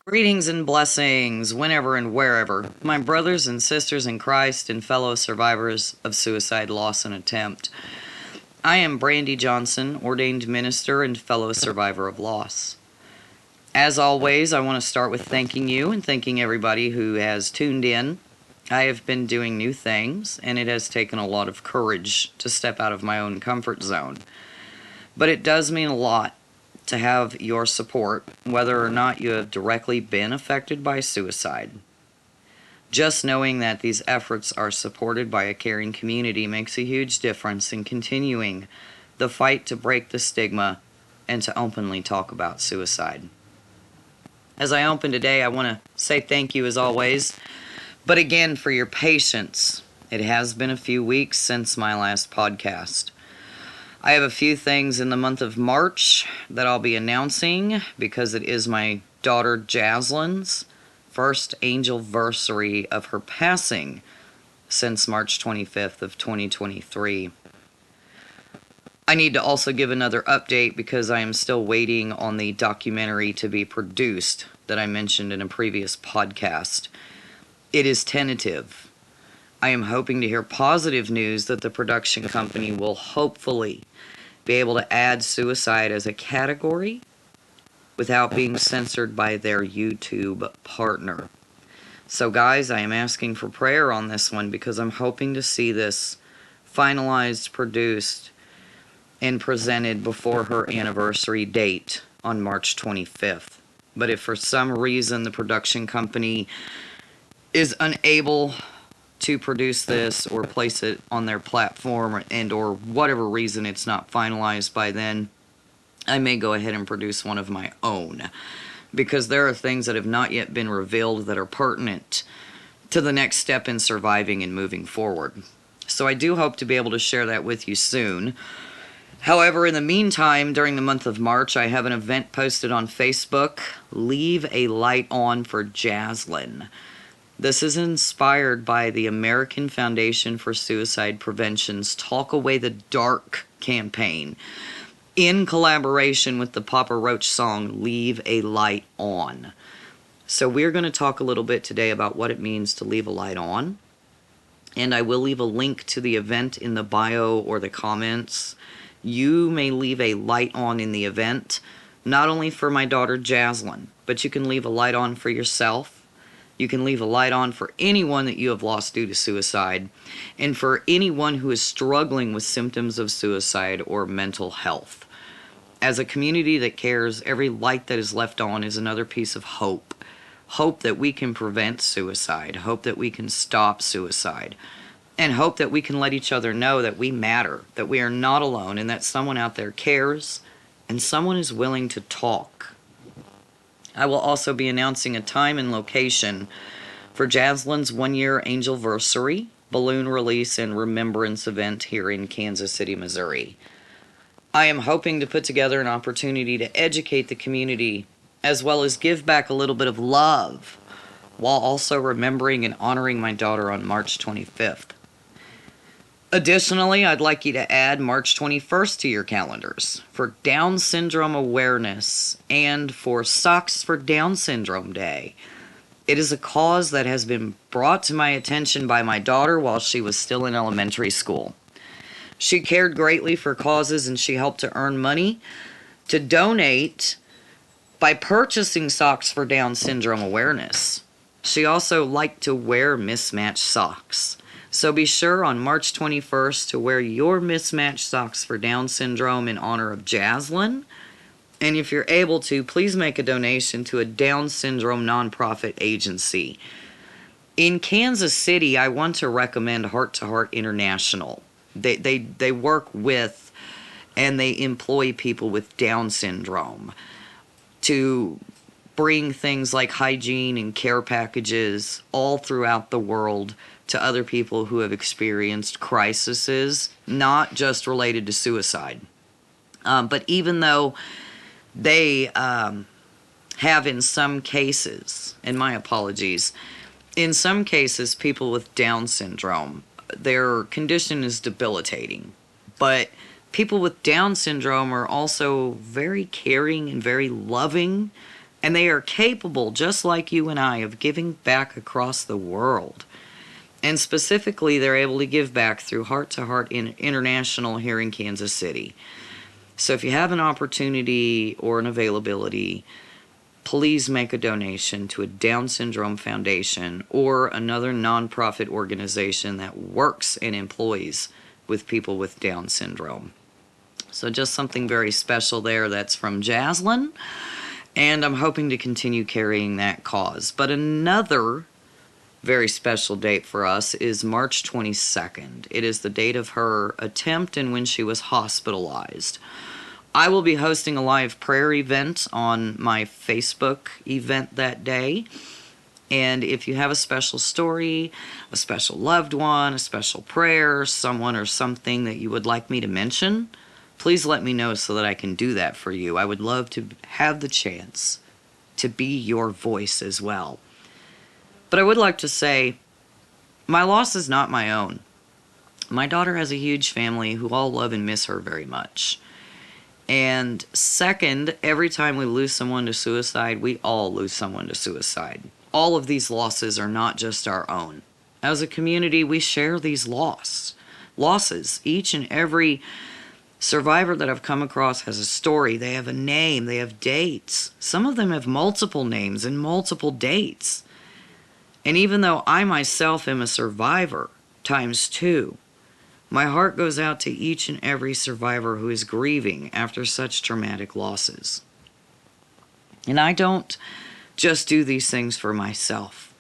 Greetings and blessings, whenever and wherever, my brothers and sisters in Christ and fellow survivors of suicide, loss, and attempt. I am Brandy Johnson, ordained minister and fellow survivor of loss. As always, I want to start with thanking you and thanking everybody who has tuned in. I have been doing new things, and it has taken a lot of courage to step out of my own comfort zone. But it does mean a lot to have your support, whether or not you have directly been affected by suicide. Just knowing that these efforts are supported by a caring community makes a huge difference in continuing the fight to break the stigma and to openly talk about suicide. As I open today, I want to say thank you as always, but again for your patience. It has been a few weeks since my last podcast. I have a few things in the month of March that I'll be announcing because it is my daughter Jazzlynn's first angelversary of her passing since March 25th of 2023. I need to also give another update because I am still waiting on the documentary to be produced that I mentioned in a previous podcast. It is tentative. I am hoping to hear positive news that the production company will hopefully be able to add suicide as a category without being censored by their YouTube partner. So guys, I am asking for prayer on this one because I'm hoping to see this finalized, produced, and presented before her anniversary date on March 25th. But if for some reason the production company is unable to produce this or place it on their platform and or whatever reason it's not finalized by then, I may go ahead and produce one of my own because there are things that have not yet been revealed that are pertinent to the next step in surviving and moving forward. So I do hope to be able to share that with you soon. However, in the meantime, during the month of March, I have an event posted on Facebook, Leave a Light On for Jazzlynn. This is inspired by the American Foundation for Suicide Prevention's Talk Away the Dark campaign in collaboration with the Papa Roach song, Leave a Light On. So we're going to talk a little bit today about what it means to leave a light on. And I will leave a link to the event in the bio or the comments. You may leave a light on in the event, not only for my daughter Jazzlynn, but you can leave a light on for yourself. You can leave a light on for anyone that you have lost due to suicide, and for anyone who is struggling with symptoms of suicide or mental health. As a community that cares, every light that is left on is another piece of hope. Hope that we can prevent suicide, hope that we can stop suicide, and hope that we can let each other know that we matter, that we are not alone, and that someone out there cares, and someone is willing to talk. I will also be announcing a time and location for Jazzlynn's one-year angelversary balloon release and remembrance event here in Kansas City, Missouri. I am hoping to put together an opportunity to educate the community as well as give back a little bit of love while also remembering and honoring my daughter on March 25th. Additionally, I'd like you to add March 21st to your calendars for Down Syndrome Awareness and for Socks for Down Syndrome Day. It is a cause that has been brought to my attention by my daughter while she was still in elementary school. She cared greatly for causes and she helped to earn money to donate by purchasing Socks for Down Syndrome Awareness. She also liked to wear mismatched socks. So be sure on March 21st to wear your mismatched socks for Down syndrome in honor of Jazzlynn. And if you're able to, please make a donation to a Down syndrome nonprofit agency. In Kansas City, I want to recommend Heart to Heart International. They work with and they employ people with Down syndrome to bring things like hygiene and care packages all throughout the world to other people who have experienced crises, not just related to suicide. But even though they have in some cases, and my apologies, in some cases people with Down syndrome, their condition is debilitating. But people with Down syndrome are also very caring and very loving And they are capable, just like you and I, of giving back across the world. And specifically, they're able to give back through Heart to Heart International here in Kansas City. So if you have an opportunity or an availability, please make a donation to a Down Syndrome Foundation or another nonprofit organization that works and employs with people with Down syndrome. So just something very special there. That's from Jazzlynn, and I'm hoping to continue carrying that cause. But another very special date for us is March 22nd. It is the date of her attempt and when she was hospitalized. I will be hosting a live prayer event on my Facebook event that day. And if you have a special story, a special loved one, a special prayer, someone or something that you would like me to mention, please let me know so that I can do that for you. I would love to have the chance to be your voice as well. But I would like to say, my loss is not my own. My daughter has a huge family who all love and miss her very much. And second, every time we lose someone to suicide, we all lose someone to suicide. All of these losses are not just our own. As a community, we share these losses. Each and every survivor that I've come across has a story. They have a name. They have dates. Some of them have multiple names and multiple dates. And even though I myself am a survivor, times 2, my heart goes out to each and every survivor who is grieving after such traumatic losses. And I don't just do these things for myself.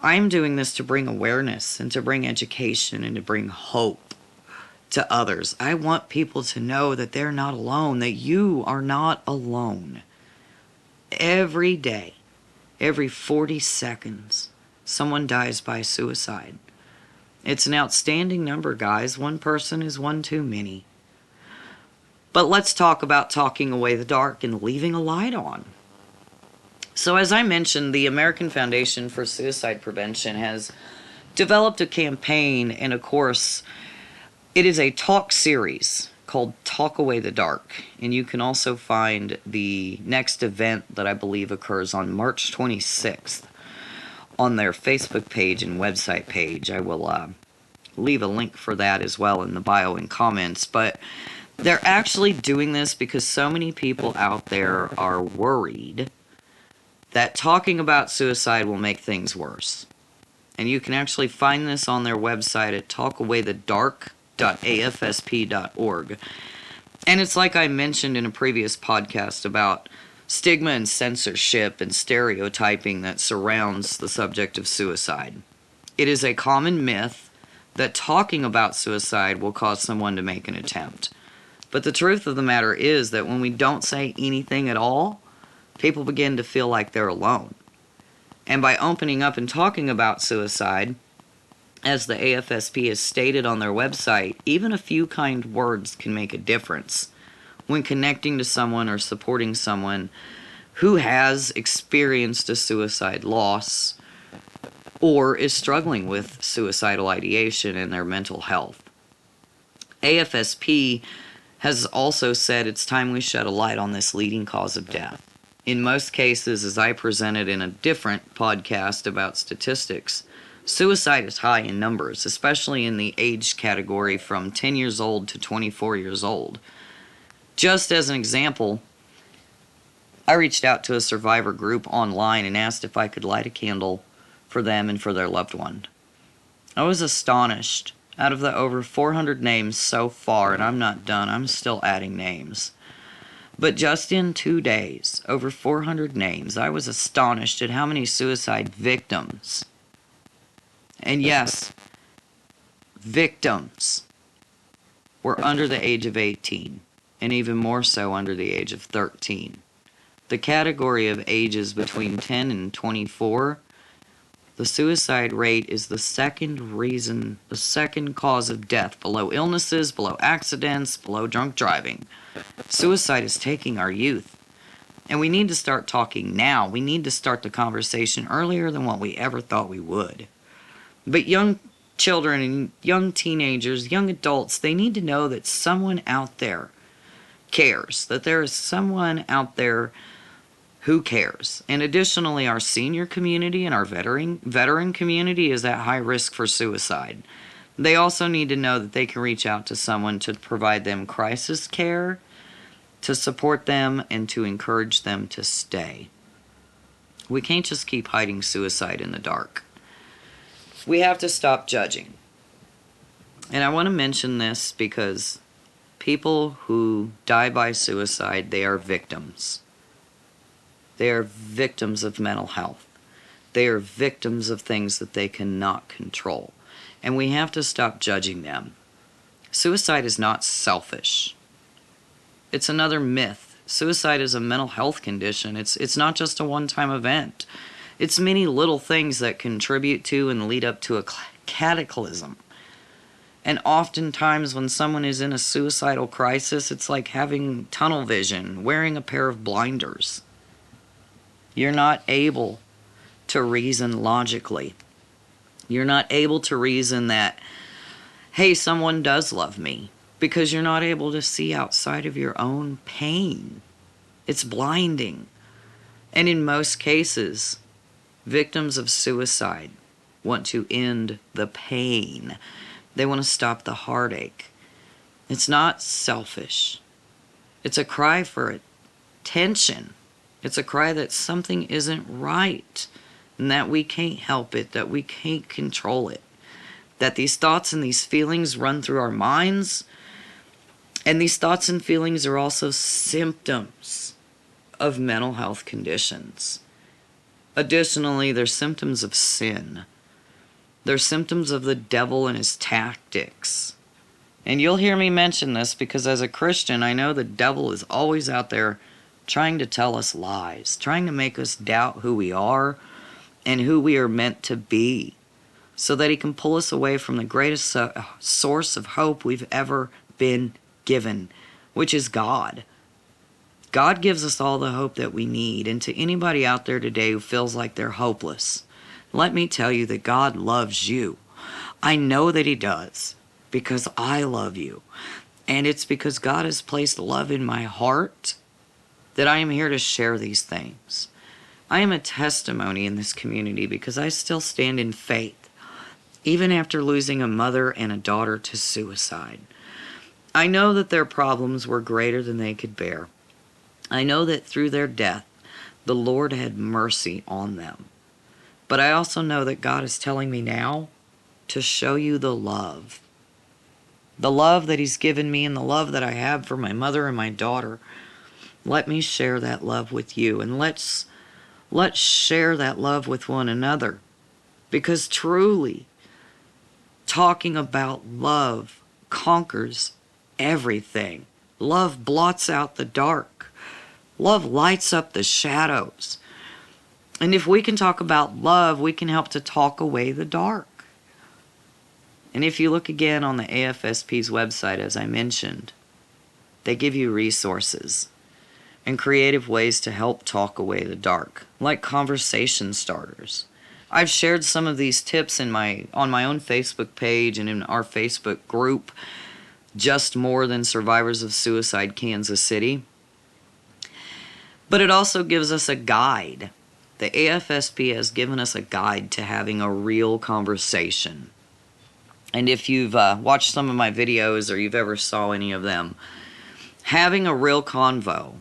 I'm doing this to bring awareness and to bring education and to bring hope to others. I want people to know that they're not alone, that you are not alone. Every day, every 40 seconds, someone dies by suicide. It's an outstanding number, guys. One person is one too many. But let's talk about talking away the dark and leaving a light on. So as I mentioned, the American Foundation for Suicide Prevention has developed a campaign and a course. It is a talk series called Talk Away the Dark. And you can also find the next event that I believe occurs on March 26th. On their Facebook page and website page. I will leave a link for that as well in the bio and comments. But they're actually doing this because so many people out there are worried that talking about suicide will make things worse. And you can actually find this on their website at talkawaythedark.afsp.org. And it's like I mentioned in a previous podcast about stigma and censorship and stereotyping that surrounds the subject of suicide. It is a common myth that talking about suicide will cause someone to make an attempt. But the truth of the matter is that when we don't say anything at all, people begin to feel like they're alone. And by opening up and talking about suicide, as the AFSP has stated on their website, even a few kind words can make a difference when connecting to someone or supporting someone who has experienced a suicide loss or is struggling with suicidal ideation in their mental health. AFSP has also said it's time we shed a light on this leading cause of death. In most cases, as I presented in a different podcast about statistics, suicide is high in numbers, especially in the age category from 10 years old to 24 years old. Just as an example, I reached out to a survivor group online and asked if I could light a candle for them and for their loved one. I was astonished. Out of the over 400 names so far, and I'm not done, I'm still adding names. But just in 2 days, over 400 names, I was astonished at how many suicide victims, and yes, victims, were under the age of 18. And even more so under the age of 13. The category of ages between 10 and 24, the suicide rate is the second cause of death, below illnesses, below accidents, below drunk driving. Suicide is taking our youth. And we need to start talking now. We need to start the conversation earlier than what we ever thought we would. But young children and young teenagers, young adults, they need to know that someone out there cares, that there is someone out there Who cares? And additionally, our senior community and our veteran community is at high risk for suicide. They also need to know that they can reach out to someone to provide them crisis care, to support them, and to encourage them to stay. We can't just keep hiding suicide in the dark. We have to stop judging. And I want to mention this because people who die by suicide, they are victims. They are victims of mental health. They are victims of things that they cannot control. And we have to stop judging them. Suicide is not selfish. It's another myth. Suicide is a mental health condition. It's not just a one-time event. It's many little things that contribute to and lead up to a cataclysm. And oftentimes when someone is in a suicidal crisis, it's like having tunnel vision, wearing a pair of blinders. You're not able to reason logically. You're not able to reason that, hey, someone does love me, because you're not able to see outside of your own pain. It's blinding. And in most cases, victims of suicide want to end the pain. They want to stop the heartache. It's not selfish. It's a cry for attention. It's a cry that something isn't right, and that we can't help it, that we can't control it, that these thoughts and these feelings run through our minds, and these thoughts and feelings are also symptoms of mental health conditions. Additionally, they're symptoms of sin. They're symptoms of the devil and his tactics. And you'll hear me mention this because as a Christian, I know the devil is always out there trying to tell us lies, trying to make us doubt who we are and who we are meant to be, so that he can pull us away from the greatest source of hope we've ever been given, which is God. God gives us all the hope that we need. And to anybody out there today who feels like they're hopeless, let me tell you that God loves you. I know that he does, because I love you. And it's because God has placed love in my heart that I am here to share these things. I am a testimony in this community because I still stand in faith, even after losing a mother and a daughter to suicide. I know that their problems were greater than they could bear. I know that through their death, the Lord had mercy on them. But I also know that God is telling me now to show you the love. The love that he's given me and the love that I have for my mother and my daughter. Let me share that love with you, and let's share that love with one another. Because truly, talking about love conquers everything. Love blots out the dark. Love lights up the shadows. And if we can talk about love, we can help to talk away the dark. And if you look again on the AFSP's website, as I mentioned, they give you resources and creative ways to help talk away the dark, like conversation starters. I've shared some of these tips on my own Facebook page and in our Facebook group, Just More Than Survivors of Suicide Kansas City. But it also gives us a guide. The AFSP has given us a guide to having a real conversation. And if you've watched some of my videos or you've ever saw any of them, having a real convo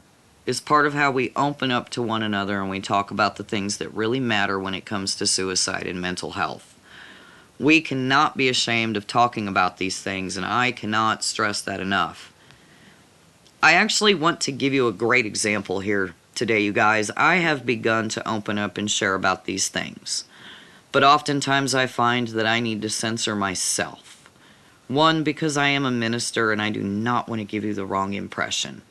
is part of how we open up to one another and we talk about the things that really matter when it comes to suicide and mental health. We cannot be ashamed of talking about these things, and I cannot stress that enough. I actually want to give you a great example here today, you guys. I have begun to open up and share about these things, but oftentimes I find that I need to censor myself. One, because I am a minister and I do not want to give you the wrong impression.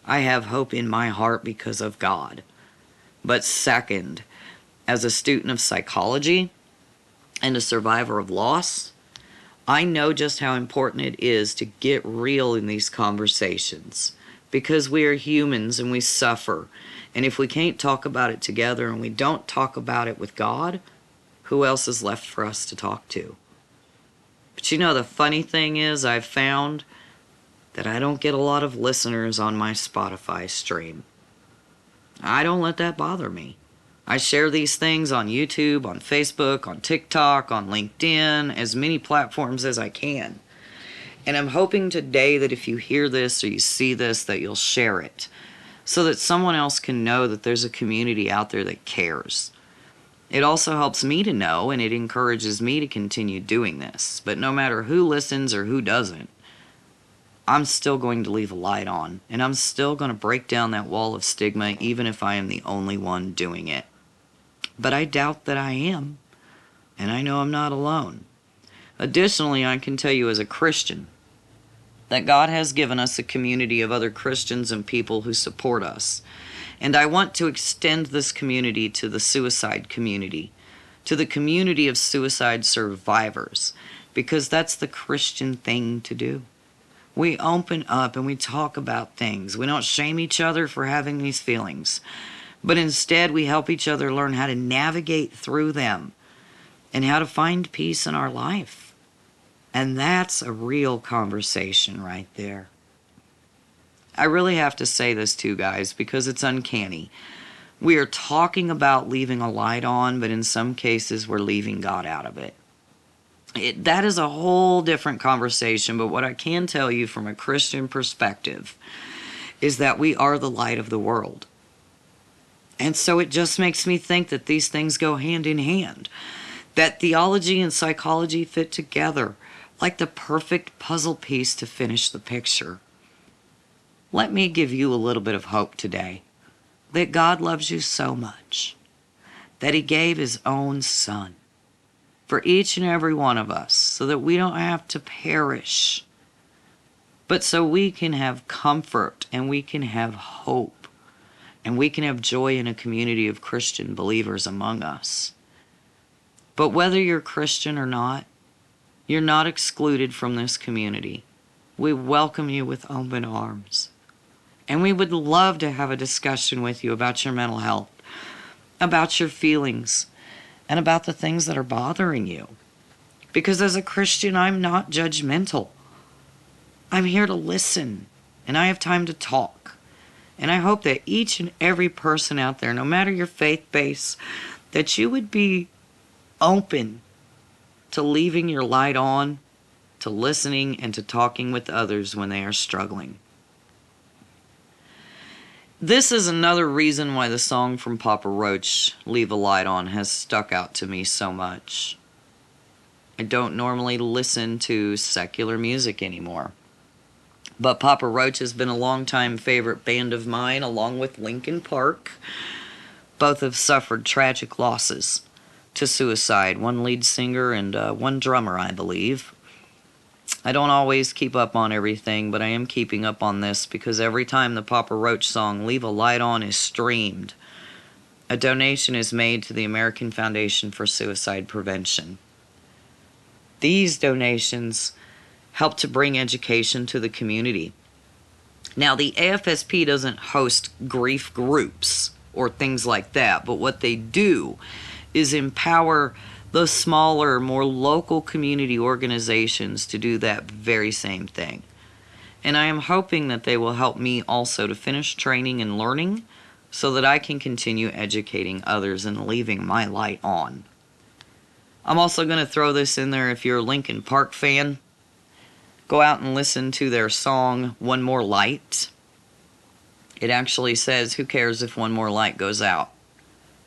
I have hope in my heart because of God. But second, as a student of psychology and a survivor of loss, I know just how important it is to get real in these conversations, because we are humans and we suffer. And if we can't talk about it together and we don't talk about it with God, who else is left for us to talk to? But you know, the funny thing is, I've found that I don't get a lot of listeners on my Spotify stream. I don't let that bother me. I share these things on YouTube, on Facebook, on TikTok, on LinkedIn, as many platforms as I can. And I'm hoping today that if you hear this or you see this, that you'll share it so that someone else can know that there's a community out there that cares. It also helps me to know, and it encourages me to continue doing this. But no matter who listens or who doesn't, I'm still going to leave a light on, and I'm still going to break down that wall of stigma even if I am the only one doing it. But I doubt that I am, and I know I'm not alone. Additionally, I can tell you as a Christian that God has given us a community of other Christians and people who support us. And I want to extend this community to the suicide community, to the community of suicide survivors, because that's the Christian thing to do. We open up and we talk about things. We don't shame each other for having these feelings, but instead we help each other learn how to navigate through them and how to find peace in our life. And that's a real conversation right there. I really have to say this too, guys, because it's uncanny. We are talking about leaving a light on, but in some cases we're leaving God out of it. That is a whole different conversation, but what I can tell you from a Christian perspective is that we are the light of the world. And so it just makes me think that these things go hand in hand, that theology and psychology fit together like the perfect puzzle piece to finish the picture. Let me give you a little bit of hope today that God loves you so much that He gave His own Son for each and every one of us so that we don't have to perish, but so we can have comfort and we can have hope and we can have joy in a community of Christian believers among us. But whether you're Christian or not, you're not excluded from this community. We welcome you with open arms. And we would love to have a discussion with you about your mental health, about your feelings, and about the things that are bothering you. Because as a Christian, I'm not judgmental. I'm here to listen, and I have time to talk. And I hope that each and every person out there, no matter your faith base, that you would be open to leaving your light on, to listening, and to talking with others when they are struggling. This is another reason why the song from Papa Roach, Leave a Light On, has stuck out to me so much. I don't normally listen to secular music anymore, but Papa Roach has been a longtime favorite band of mine, along with Linkin Park. Both have suffered tragic losses to suicide, one lead singer and one drummer, I believe. I don't always keep up on everything, but I am keeping up on this because every time the Papa Roach song, Leave a Light On, is streamed, a donation is made to the American Foundation for Suicide Prevention. These donations help to bring education to the community. Now, the AFSP doesn't host grief groups or things like that, but what they do is empower the smaller, more local community organizations to do that very same thing. And I am hoping that they will help me also to finish training and learning so that I can continue educating others and leaving my light on. I'm also going to throw this in there if you're a Linkin Park fan. Go out and listen to their song, One More Light. It actually says, who cares if one more light goes out?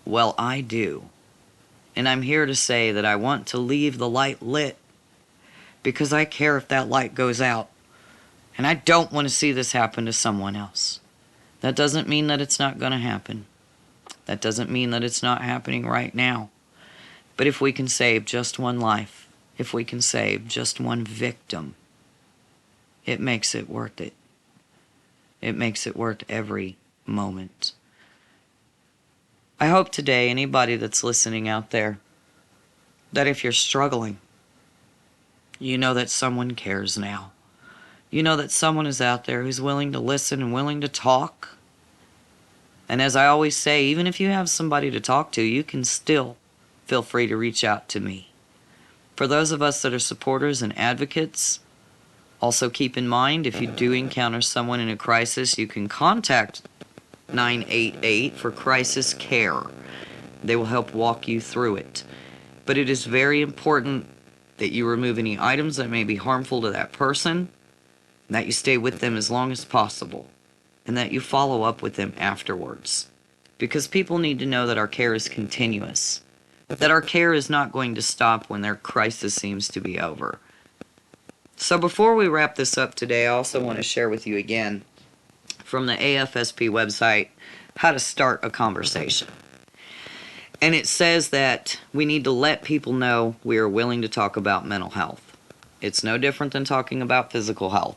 Well, I do. And I'm here to say that I want to leave the light lit because I care if that light goes out. And I don't want to see this happen to someone else. That doesn't mean that it's not going to happen. That doesn't mean that it's not happening right now. But if we can save just one life, if we can save just one victim, it makes it worth it. It makes it worth every moment. I hope today, anybody that's listening out there, that if you're struggling, you know that someone cares now. You know that someone is out there who's willing to listen and willing to talk. And as I always say, even if you have somebody to talk to, you can still feel free to reach out to me. For those of us that are supporters and advocates, also keep in mind, if you do encounter someone in a crisis, you can contact S1E988 for crisis care. They will help walk you through it. But it is very important that you remove any items that may be harmful to that person, that you stay with them as long as possible, and that you follow up with them afterwards. Because people need to know that our care is continuous, that our care is not going to stop when their crisis seems to be over. So before we wrap this up today, I also want to share with you again from the AFSP website how to start a conversation. And it says that we need to let people know we are willing to talk about mental health. It's no different than talking about physical health.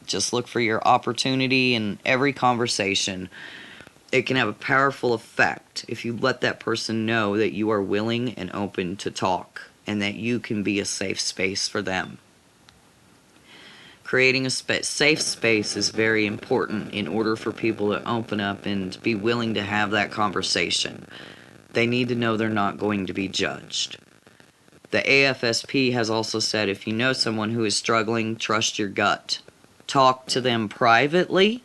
Just look for your opportunity in every conversation. It can have a powerful effect if you let that person know that you are willing and open to talk and that you can be a safe space for them. Creating a safe space is very important in order for people to open up and be willing to have that conversation. They need to know they're not going to be judged. The AFSP has also said if you know someone who is struggling, trust your gut. Talk to them privately.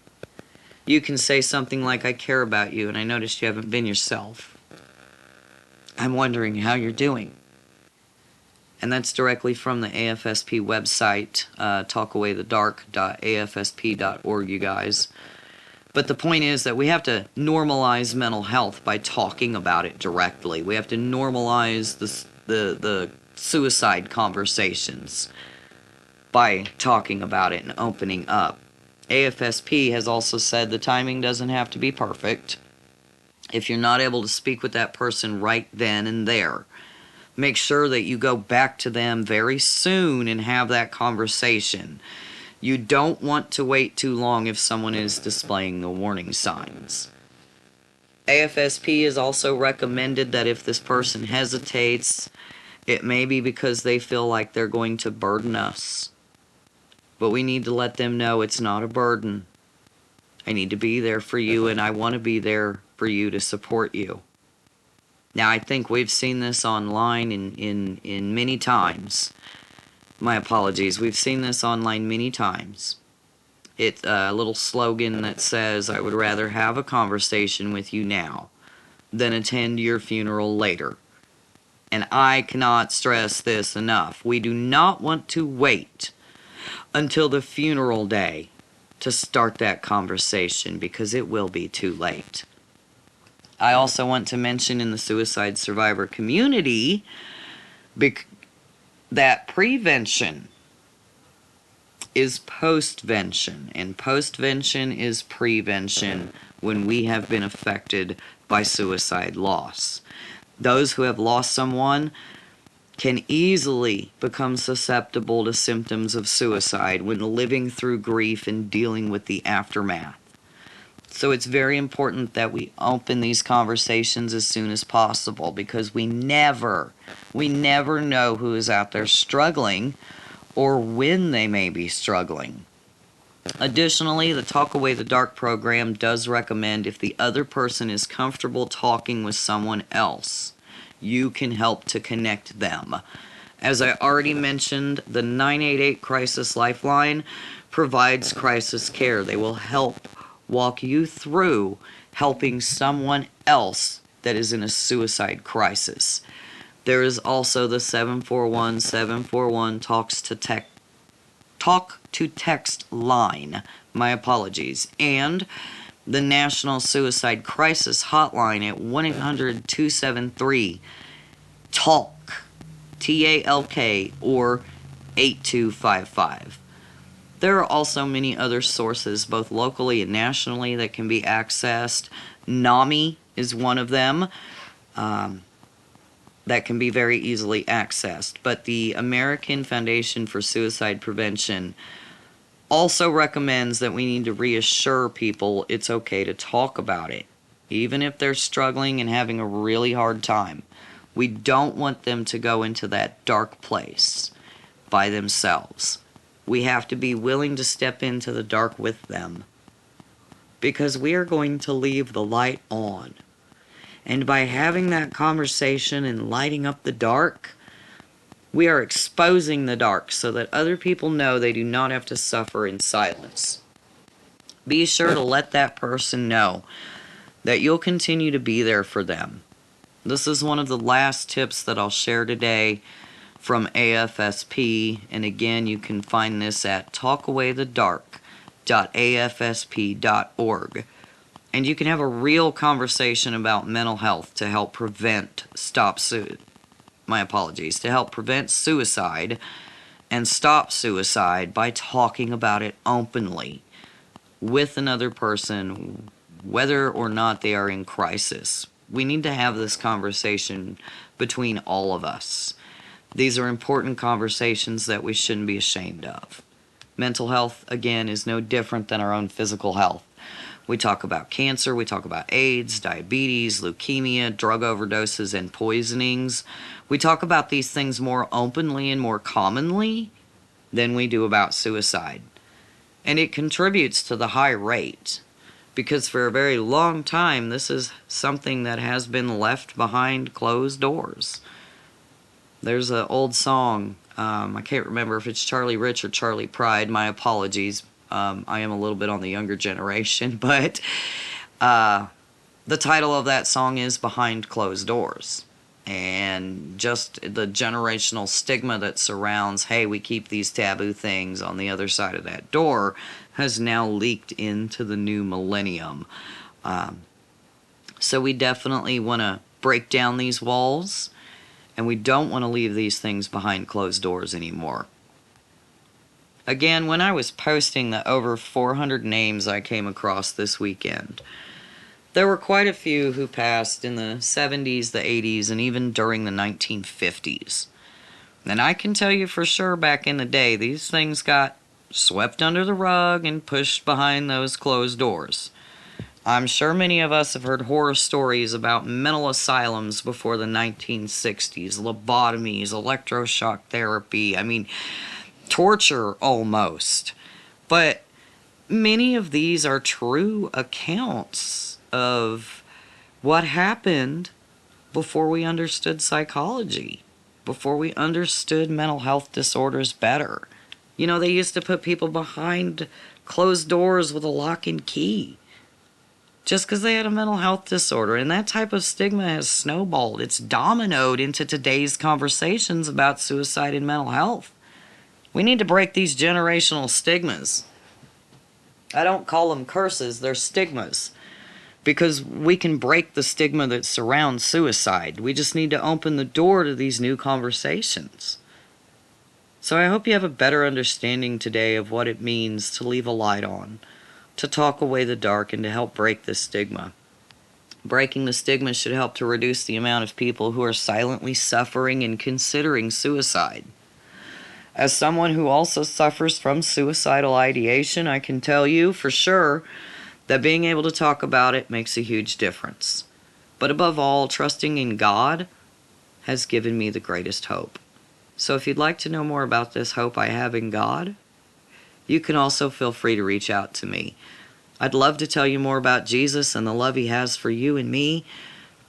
You can say something like, I care about you and I noticed you haven't been yourself. I'm wondering how you're doing. And that's directly from the AFSP website, talkawaythedark.afsp.org, you guys. But the point is that we have to normalize mental health by talking about it directly. We have to normalize the suicide conversations by talking about it and opening up. AFSP has also said the timing doesn't have to be perfect. If you're not able to speak with that person right then and there, make sure that you go back to them very soon and have that conversation. You don't want to wait too long if someone is displaying the warning signs. AFSP has also recommended that if this person hesitates, it may be because they feel like they're going to burden us. But we need to let them know it's not a burden. I need to be there for you, and I want to be there for you to support you. Now, I think we've seen this online in many times. My apologies. We've seen this online many times. It's a little slogan that says, I would rather have a conversation with you now than attend your funeral later. And I cannot stress this enough. We do not want to wait until the funeral day to start that conversation because it will be too late. I also want to mention in the suicide survivor community that prevention is postvention, and postvention is prevention when we have been affected by suicide loss. Those who have lost someone can easily become susceptible to symptoms of suicide when living through grief and dealing with the aftermath. So it's very important that we open these conversations as soon as possible because we never know who is out there struggling or when they may be struggling. Additionally, the Talk Away the Dark program does recommend if the other person is comfortable talking with someone else, you can help to connect them. As I already mentioned, the 988 Crisis Lifeline provides crisis care. They will help walk you through helping someone else that is in a suicide crisis. There is also the 741-741 talk to text line. My apologies. And the National Suicide Crisis Hotline at 1-800-273-TALK, T-A-L-K, or 8255. There are also many other sources, both locally and nationally, that can be accessed. NAMI is one of them that can be very easily accessed. But the American Foundation for Suicide Prevention also recommends that we need to reassure people it's okay to talk about it, even if they're struggling and having a really hard time. We don't want them to go into that dark place by themselves. We have to be willing to step into the dark with them because we are going to leave the light on. And by having that conversation and lighting up the dark, we are exposing the dark so that other people know they do not have to suffer in silence. Be sure to let that person know that you'll continue to be there for them. This is one of the last tips that I'll share today from AFSP, and again, you can find this at talkawaythedark.afsp.org. And you can have a real conversation about mental health to help prevent to help prevent suicide and stop suicide by talking about it openly with another person, whether or not they are in crisis. We need to have this conversation between all of us. These are important conversations that we shouldn't be ashamed of. Mental health, again, is no different than our own physical health. We talk about cancer, we talk about AIDS, diabetes, leukemia, drug overdoses, and poisonings. We talk about these things more openly and more commonly than we do about suicide. And it contributes to the high rate, because for a very long time, this is something that has been left behind closed doors. There's an old song, I can't remember if it's Charlie Rich or Charlie Pride, my apologies. I am a little bit on the younger generation, but the title of that song is Behind Closed Doors. And just the generational stigma that surrounds, hey, we keep these taboo things on the other side of that door, has now leaked into the new millennium. So we definitely want to break down these walls, and we don't want to leave these things behind closed doors anymore. Again, when I was posting the over 400 names I came across this weekend, there were quite a few who passed in the 70s, the 80s, and even during the 1950s. And I can tell you for sure back in the day, these things got swept under the rug and pushed behind those closed doors. I'm sure many of us have heard horror stories about mental asylums before the 1960s, lobotomies, electroshock therapy, torture almost. But many of these are true accounts of what happened before we understood psychology, before we understood mental health disorders better. They used to put people behind closed doors with a lock and key just because they had a mental health disorder. And that type of stigma has snowballed. It's dominoed into today's conversations about suicide and mental health. We need to break these generational stigmas. I don't call them curses, they're stigmas. Because we can break the stigma that surrounds suicide. We just need to open the door to these new conversations. So I hope you have a better understanding today of what it means to leave a light on, to talk away the dark, and to help break this stigma. Breaking the stigma should help to reduce the amount of people who are silently suffering and considering suicide. As someone who also suffers from suicidal ideation, I can tell you for sure that being able to talk about it makes a huge difference. But above all, trusting in God has given me the greatest hope. So if you'd like to know more about this hope I have in God, you can also feel free to reach out to me. I'd love to tell you more about Jesus and the love he has for you and me.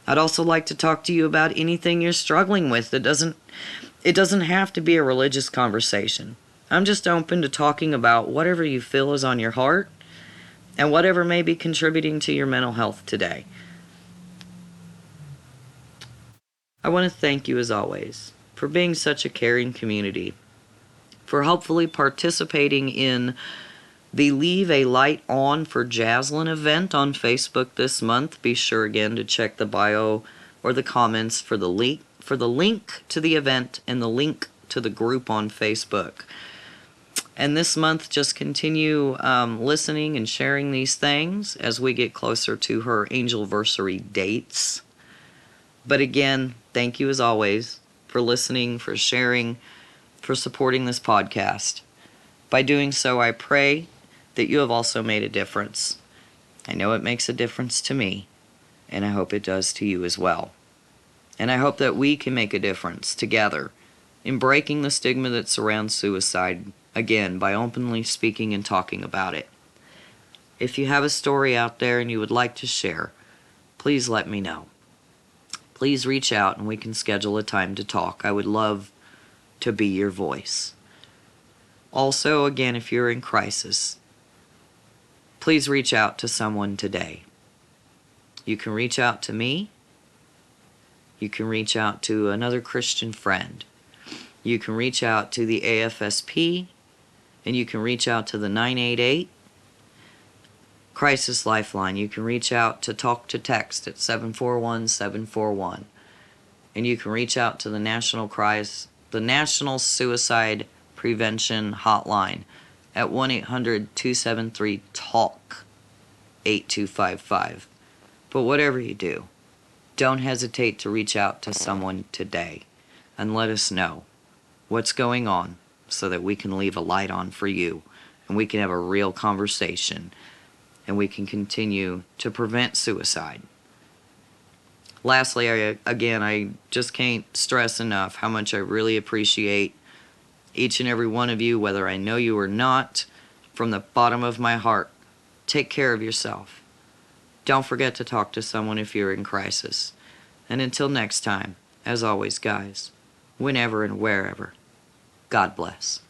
I'd also like to talk to you about anything you're struggling with. It doesn't have to be a religious conversation. I'm just open to talking about whatever you feel is on your heart and whatever may be contributing to your mental health today. I want to thank you as always for being such a caring community, for hopefully participating in the Leave a Light On for Jazzlynn event on Facebook this month. Be sure again to check the bio or the comments for the link to the event and the link to the group on Facebook. And this month, just continue listening and sharing these things as we get closer to her Angelversary dates. But again, thank you as always for listening, for sharing, for supporting this podcast. By doing so, I pray that you have also made a difference. I know it makes a difference to me, and I hope it does to you as well. And I hope that we can make a difference together in breaking the stigma that surrounds suicide, again, by openly speaking and talking about it. If you have a story out there and you would like to share, please let me know. Please reach out and we can schedule a time to talk. I would love to be your voice. Also, again, if you're in crisis, please reach out to someone today. You can reach out to me. You can reach out to another Christian friend. You can reach out to the AFSP, and you can reach out to the 988 Crisis Lifeline. You can reach out to Talk to Text at 741-741. And you can reach out to the National Suicide Prevention Hotline at 1-800-273-TALK 8255. But whatever you do, don't hesitate to reach out to someone today and let us know what's going on so that we can leave a light on for you and we can have a real conversation and we can continue to prevent suicide. Lastly, I just can't stress enough how much I really appreciate each and every one of you, whether I know you or not, from the bottom of my heart. Take care of yourself. Don't forget to talk to someone if you're in crisis. And until next time, as always, guys, whenever and wherever, God bless.